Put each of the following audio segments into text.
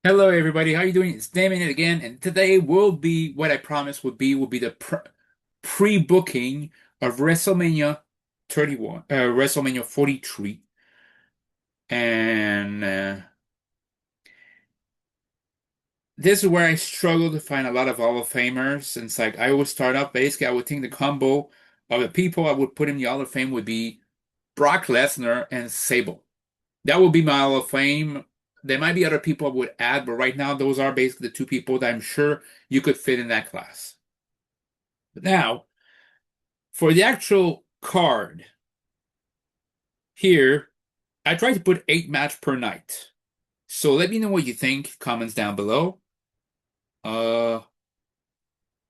Hello, everybody. How you doing? It's Damon again, and today will be what I promised would be the pre-booking of WrestleMania 31, WrestleMania 43, and this is where I struggle to find a lot of Hall of Famers. And it's like I would start off basically. I would think the combo of the people I would put in the Hall of Fame would be Brock Lesnar and Sable. That would be my Hall of Fame. There might be other people I would add, but right now those are basically the two people that I'm sure you could fit in that class. But now, for the actual card here, I try to put 8 match per night. So let me know what you think. Comments down below. Uh,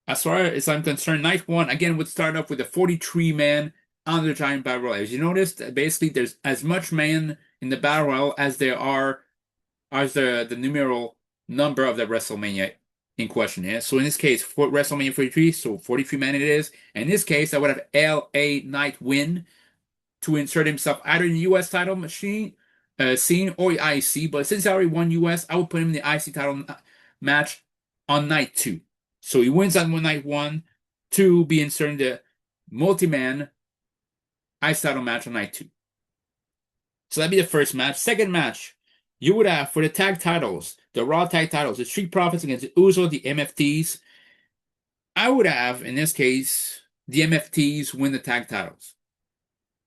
as far as I'm concerned, night one again would start off with a 43-man on the Giant Battle Royal. As you noticed, basically there's as much men in the Battle Royal as there are as the numeral number of the WrestleMania in question is. So in this case, for WrestleMania 43, so 43 man it is. In this case, I would have LA Knight win to insert himself either in the US title machine scene or the IC. But since I already won US, I would put him in the IC title match on night two. So he wins on night one to be inserted in the multi-man IC title match on night two. So that'd be the first match. Second match, you would have for the tag titles, the Raw tag titles, the Street Profits against the Usos, the MFTs. I would have, in this case, the MFTs win the tag titles.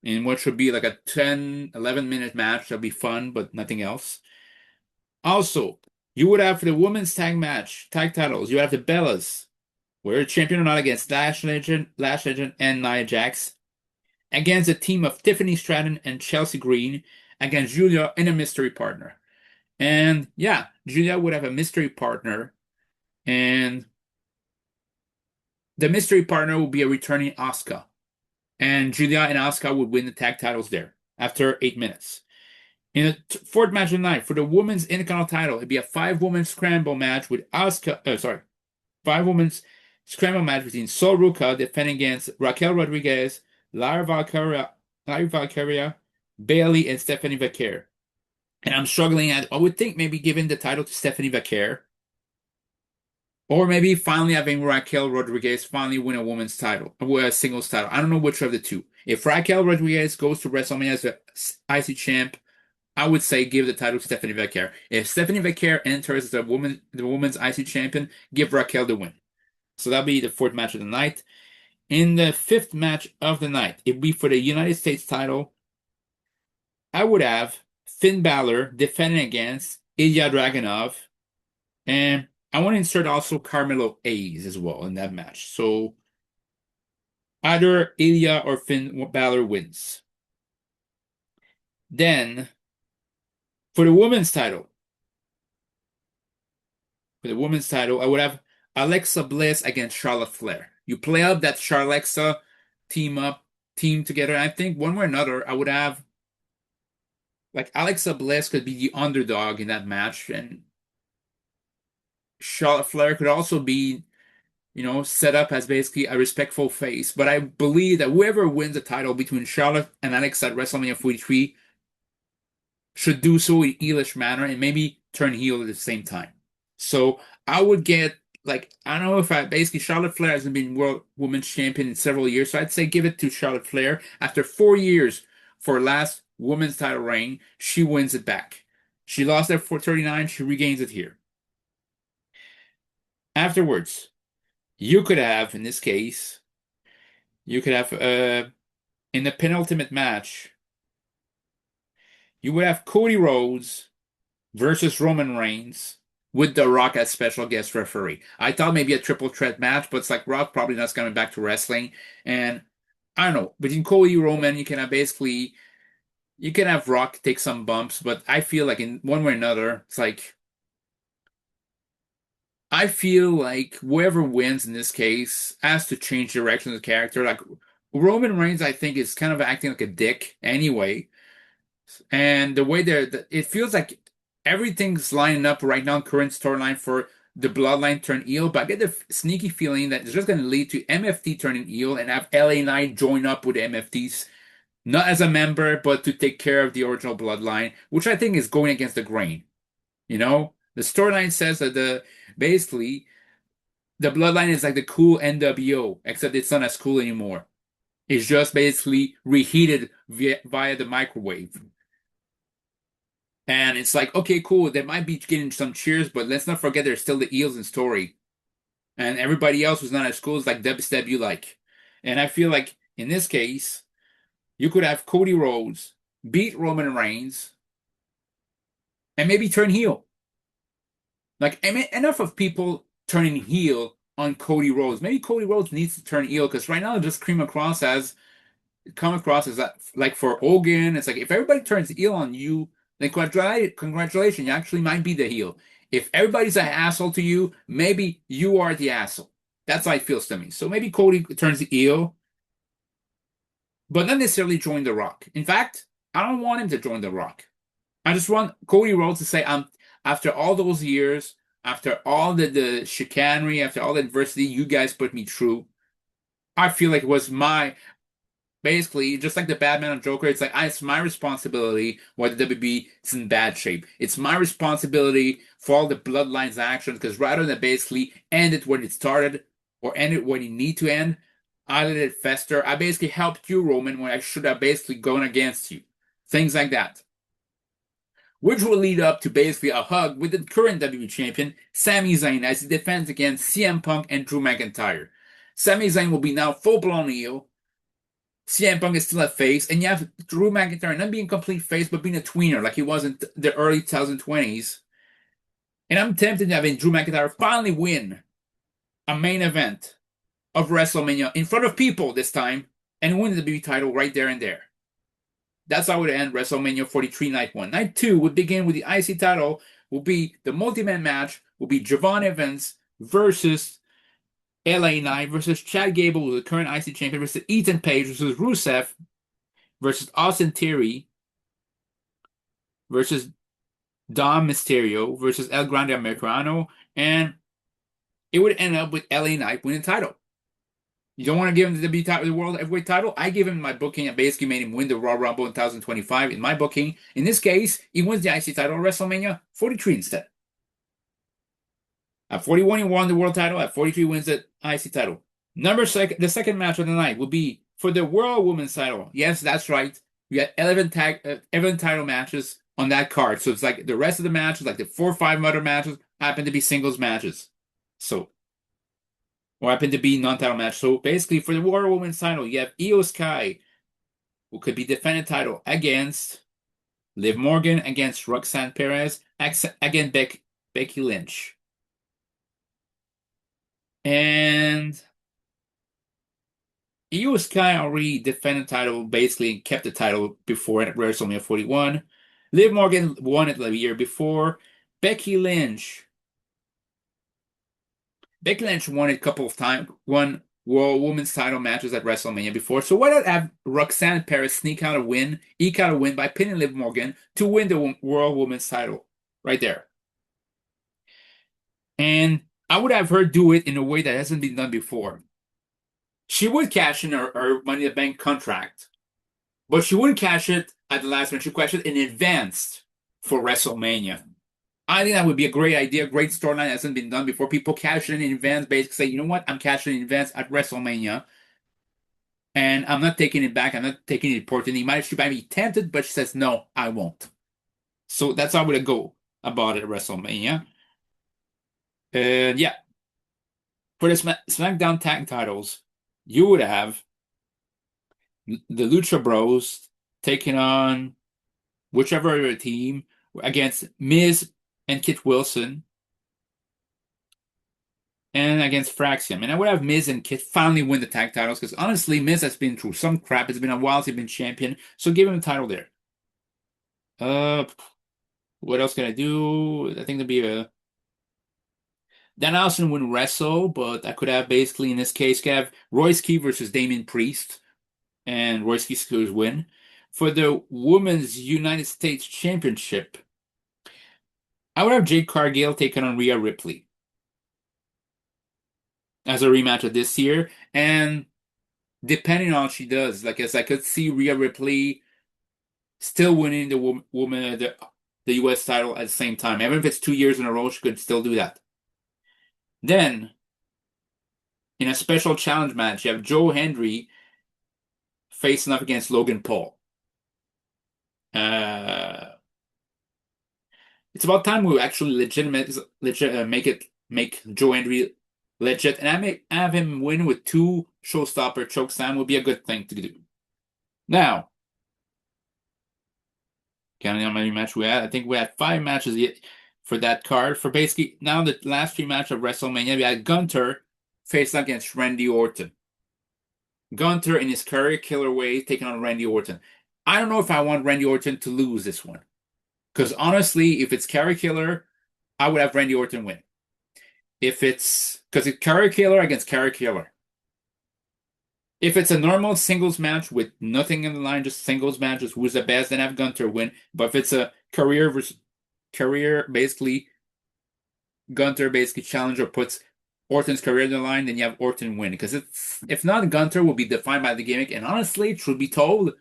In what should be like a 10, 11-minute match. That'll be fun, but nothing else. Also, you would have for the women's tag titles, you have the Bellas, whether champion or not, against Lash Legend, and Nia Jax, against a team of Tiffany Stratton and Chelsea Green, against Julia and a mystery partner. And yeah, Julia would have a mystery partner, and the mystery partner would be a returning Asuka. And Julia and Asuka would win the tag titles there after 8 minutes. In the fourth match of the night, for the women's Intercontinental title, it'd be a five-woman scramble match with five-women's scramble match between Sol Ruca defending against Raquel Rodriguez, Lyra Valkyria, Bailey, and Stephanie Vaquer. And I'm struggling at, I would think maybe giving the title to Stephanie Vaquer, or maybe finally having Raquel Rodriguez finally win a women's title, a singles title. I don't know which of the two. If Raquel Rodriguez goes to WrestleMania as the IC champ, I would say give the title to Stephanie Vaquer. If Stephanie Vaquer enters as the women's IC champion, give Raquel the win. So that'll be the fourth match of the night. In the fifth match of the night, it'd be for the United States title. I would have Finn Balor defending against Ilya Dragunov, and I want to insert also Carmelo Hayes as well in that match. So either Ilya or Finn Balor wins. Then for the women's title, I would have Alexa Bliss against Charlotte Flair. You play up that Charlexa team together. I think one way or another, I would have like Alexa Bliss could be the underdog in that match, and Charlotte Flair could also be, set up as basically a respectful face. But I believe that whoever wins the title between Charlotte and Alexa at WrestleMania 43 should do so in heelish manner and maybe turn heel at the same time. So I would get like I don't know if I basically Charlotte Flair hasn't been World Women's Champion in several years, so I'd say give it to Charlotte Flair. After 4 years for her last women's title reign, she wins it back. She lost at 439, she regains it here. Afterwards, you could have, in this case, you could have in the penultimate match, you would have Cody Rhodes versus Roman Reigns with The Rock as special guest referee. I thought maybe a triple threat match, but it's like Rock probably not coming back to wrestling. And I don't know, between Cody and Roman, you can have Rock take some bumps, but I feel like in one way or another, it's like I feel like whoever wins in this case has to change direction of the character. Like Roman Reigns, I think is kind of acting like a dick anyway. And the way it feels like everything's lining up right now, current storyline for the Bloodline turn heel. But I get the sneaky feeling that it's just going to lead to MFT turning heel and have LA Knight join up with the MFTs, not as a member, but to take care of the original Bloodline, which I think is going against the grain. You know, The storyline says that the basically the bloodline is like the cool NWO, except it's not as cool anymore. It's just basically reheated via the microwave. And it's like, okay, cool. They might be getting some cheers, but let's not forget there's still the eels in story. And everybody else who's not as cool is like WCW like. And I feel like in this case, you could have Cody Rhodes beat Roman Reigns and maybe turn heel. Like enough of people turning heel on Cody Rhodes. Maybe Cody Rhodes needs to turn heel because right now it just come across as that like for Hogan. It's like if everybody turns heel on you, then congratulations, you actually might be the heel. If everybody's an asshole to you, maybe you are the asshole. That's how it feels to me. So maybe Cody turns heel, but not necessarily join The Rock. In fact, I don't want him to join The Rock. I just want Cody Rhodes to say, after all those years, after all the chicanery, after all the adversity you guys put me through, I feel like it was my basically just like the Batman and Joker. It's like it's my responsibility why the WB is in bad shape. It's my responsibility for all the Bloodlines actions because rather than basically end it when it started or end it when it need to end, I let it fester. I basically helped you, Roman, when I should have basically gone against you. Things like that, which will lead up to basically a hug with the current WWE champion, Sami Zayn, as he defends against CM Punk and Drew McIntyre. Sami Zayn will be now full-blown heel. CM Punk is still a face, and you have Drew McIntyre not being a complete face, but being a tweener like he was in the early 2020s. And I'm tempted to have Drew McIntyre finally win a main event of WrestleMania in front of people this time and win the WWE title right there and there. That's how it would end WrestleMania 43 Night 1. Night 2 would begin with the IC title, will be the multi-man match, will be Javon Evans versus LA Knight versus Chad Gable, the current IC champion, versus Ethan Page versus Rusev versus Austin Theory versus Dom Mysterio versus El Grande Americano, and it would end up with LA Knight winning the title. You don't want to give him the World Heavyweight title? I give him my booking and basically made him win the Royal Rumble in 2025 in my booking. In this case, he wins the IC title at WrestleMania 43 instead. At 41, he won the world title. At 43, wins the IC title. The second match of the night will be for the World Women's title. Yes, that's right. We got 11 title matches on that card. So it's like the rest of the matches, like the 4 or 5 other matches, happen to be singles matches. So, or happen to be non-title match. So basically, for the World Women's title, you have Io Sky, who could be defending title against Liv Morgan, against Roxanne Perez, against Becky Lynch. And Io Sky already defended the title, basically kept the title before at WrestleMania 41. Liv Morgan won it the year before. Becky Lynch won it a couple of times, won World Women's title matches at WrestleMania before. So why not have Roxanne Perez eke out a win by pinning Liv Morgan to win the World Women's title right there? And I would have her do it in a way that hasn't been done before. She would cash in her Money in the Bank contract, but she wouldn't cash it at the last minute. She cashed it in advance for WrestleMania. I think that would be a great idea, great storyline that hasn't been done before. People cash in advance, basically say, you know what, I'm cashing in advance at WrestleMania, and I'm not taking it back. I'm not taking it important. She might be tempted, but she says, no, I won't. So that's how I would go about it at WrestleMania. And yeah, for the SmackDown tag titles, you would have the Lucha Bros taking on whichever other team against Miz and Kit Wilson and against Fraxium. And I would have Miz and Kit finally win the tag titles because honestly, Miz has been through some crap. It's been a while since he's been champion, so give him the title there. What else can I do? I think there'd be a Dan Allison would wrestle, but I could have basically in this case could have Royce versus Damian Priest, and Royce could win. For the Women's United States Championship, I would have Jade Cargill taking on Rhea Ripley as a rematch of this year, and depending on how she does, like as I could see Rhea Ripley still winning the the US title at the same time. Even if it's 2 years in a row, she could still do that. Then, in a special challenge match, you have Joe Hendry facing up against Logan Paul. Uh, it's about time we actually make Joe Hendry legit, and have him win with 2 showstopper chokeslam would be a good thing to do. Now, counting how many matches we had, I think we had 5 matches yet for that card. For basically now the last 3 matches of WrestleMania, we had Gunter facing against Randy Orton. Gunter in his career killer way taking on Randy Orton. I don't know if I want Randy Orton to lose this one. Because honestly, if it's career killer, I would have Randy Orton win. If it's because it's career killer against career killer. If it's a normal singles match with nothing in the line, just singles matches, who's the best, then have Gunter win. But if it's a career versus career, basically, Gunter basically challenger puts Orton's career in the line, then you have Orton win. Because if not, Gunter will be defined by the gimmick. And honestly, truth be told,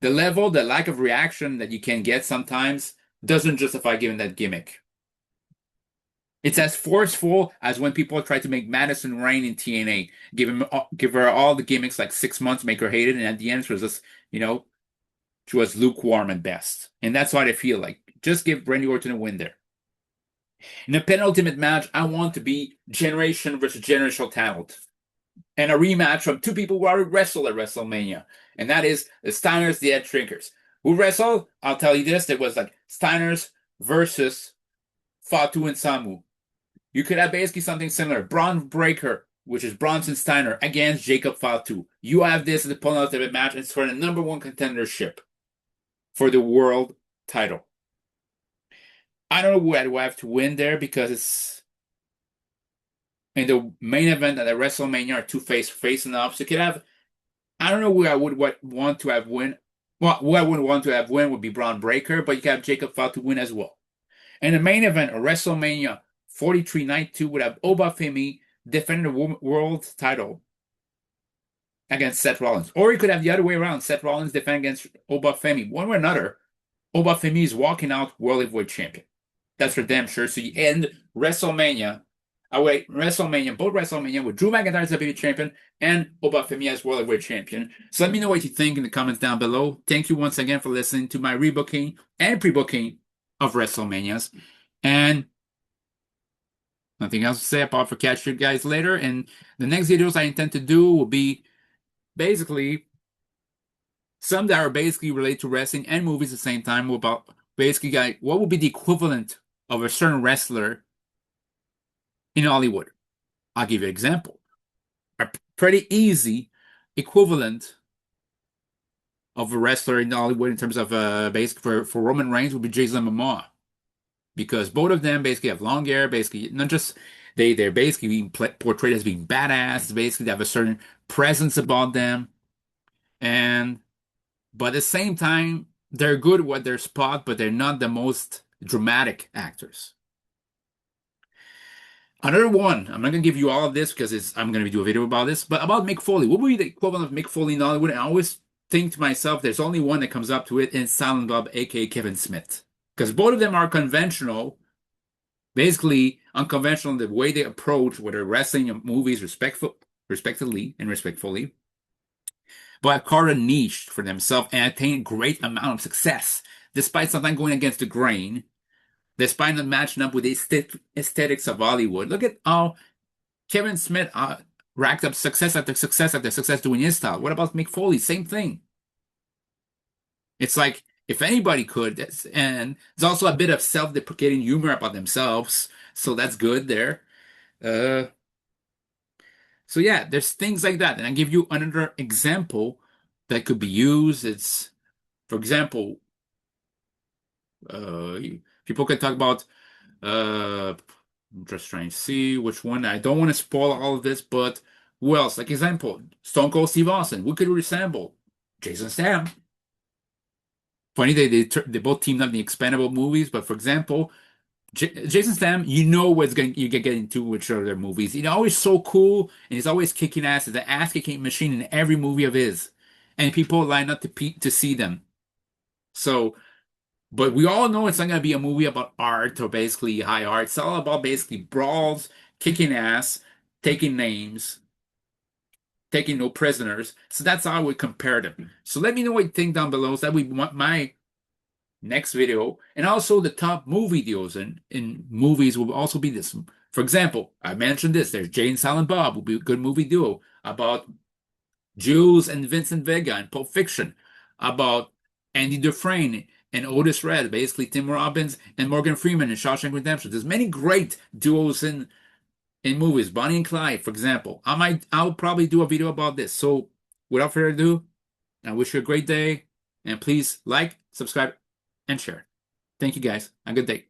the lack of reaction that you can get sometimes doesn't justify giving that gimmick. It's as forceful as when people try to make Madison Rain in TNA. Give her all the gimmicks like 6 months, make her hate it, and at the end she was just, she was lukewarm at best. And that's what I feel like. Just give Randy Orton a win there. In the penultimate match, I want to be generation versus generational talent. And a rematch from 2 people who already wrestled at WrestleMania. And that is the Steiners, the Head Shrinkers. Who wrestled? I'll tell you this. It was like Steiners versus Fatu and Samu. You could have basically something similar. Braun Breaker, which is Bronson Steiner, against Jacob Fatu. You have this as the penultimate match. It's for the #1 contendership for the world title. I don't know who I have to win there because it's in the main event at the WrestleMania are 2 facing off. So you could have, I don't know who I would want to have win. Well, who I would want to have win would be Braun Breaker, but you can have Jacob Fatu win as well. In the main event of WrestleMania 43 Night 2 would have Obafemi defending the world title against Seth Rollins. Or you could have the other way around, Seth Rollins defending against Obafemi. One way or another, Obafemi is walking out World Heavyweight Champion. That's for damn sure. So you end WrestleMania, both WrestleMania with Drew McIntyre as WWE Champion and Obafemi as World Heavyweight Champion. So let me know what you think in the comments down below. Thank you once again for listening to my rebooking and pre-booking of WrestleManias. And nothing else to say apart from catch you guys later. And the next videos I intend to do will be basically some that are basically related to wrestling and movies at the same time. About basically what would be the equivalent of a certain wrestler in Hollywood. I'll give you an example. A pretty easy equivalent of a wrestler in Hollywood in terms of basically for Roman Reigns would be Jason Momoa. Because both of them basically have long hair, basically not just they're basically being portrayed as being badass. Basically, they have a certain presence about them, but at the same time, they're good at their spot, but they're not the most dramatic actors. Another one, I'm not gonna give you all of this because I'm gonna do a video about this, but about Mick Foley. What would be the equivalent of Mick Foley in Hollywood? And I always think to myself, there's only one that comes up to it, and it's Silent Bob, aka Kevin Smith. Because both of them are conventional, basically unconventional in the way they approach whether wrestling and movies respectively, but have carved a niche for themselves and attained great amount of success, despite sometimes going against the grain, despite not matching up with the aesthetics of Hollywood. Look at how Kevin Smith racked up success after success after success doing his style. What about Mick Foley? Same thing. It's like, if anybody could, and there's also a bit of self-deprecating humor about themselves, so that's good there. So yeah, there's things like that. And I give you another example that could be used. It's, for example, people can talk about, I'm just trying to see which one. I don't want to spoil all of this, but who else? Like example, Stone Cold Steve Austin. Who could resemble? Jason Statham. Funny, they both teamed up in the Expendable movies, but for example, Jason Statham, you get into which other movies. He's always so cool, and he's always kicking ass. He's an ass-kicking machine in every movie of his, and people line up to see them. So But we all know it's not going to be a movie about art or basically high art. It's all about basically brawls, kicking ass, taking names, taking no prisoners. So that's how I would compare them. So let me know what you think down below. So that we want my next video. And also the top movie videos in movies will also be this. For example, I mentioned this. There's Jay and Silent Bob will be a good movie duo about Jules and Vincent Vega in Pulp Fiction, about Andy Dufresne and Otis Red, basically Tim Robbins and Morgan Freeman in Shawshank Redemption. There's many great duos in movies. Bonnie and Clyde, for example. I'll probably do a video about this. So without further ado, I wish you a great day, and please like, subscribe, and share. Thank you guys. Have a good day.